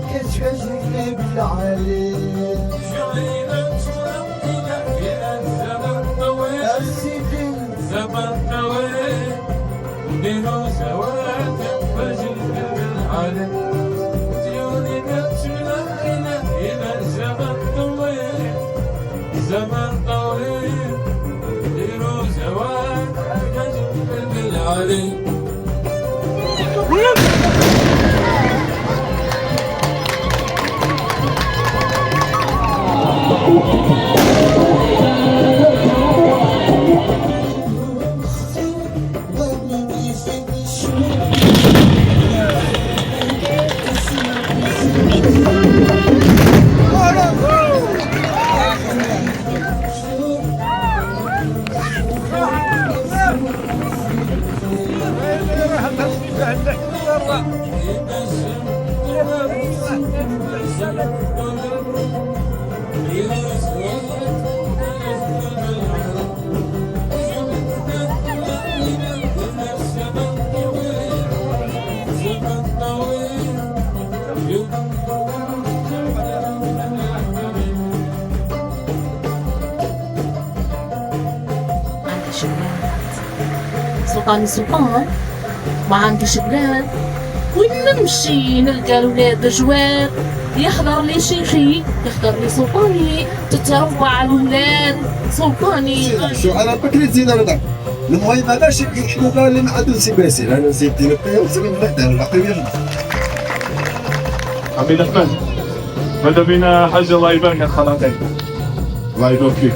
كتعجبني بالعلي السيدي زمن طويل نديرو سوا تبجي بالعلي ديوني نتمنى إلى زمن طويل زمن طويل نديرو سوا تبجي بالعلي. سلطاني سلطان ما عنديش بلاد، وين نمشي نلقى الولاد جواد، يحضر لي شيخي يحضر لي سلطاني، تتروع الولاد سلطاني. شو انا بكري تزيد انا المهم هذا شي شنو قال لي معدل سي باسل انا نسيت دير وزين نهدر العقليه. عمي احمد ماذا بينا حاجه الله يبارك الخلاطين الله يبارك فيك.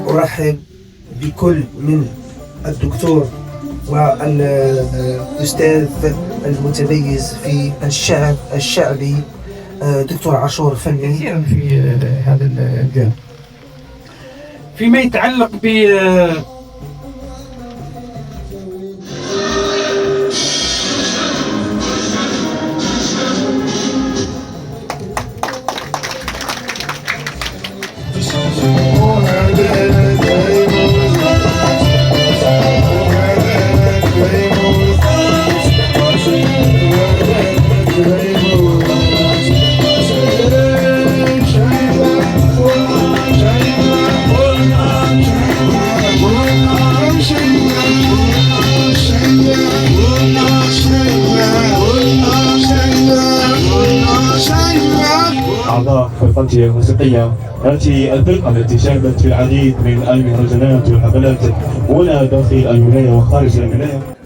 أرحب بكل من الدكتور والأستاذ المتميز في الشعب الشعبي دكتور عاشور فني كثيرا في هذا المجال. فيما يتعلق ب أعضاء فرقتي الموسيقية الفرقة التي شاركت في العديد من المهرجانات والحفلات هنا داخل الولاية وخارج الولاية.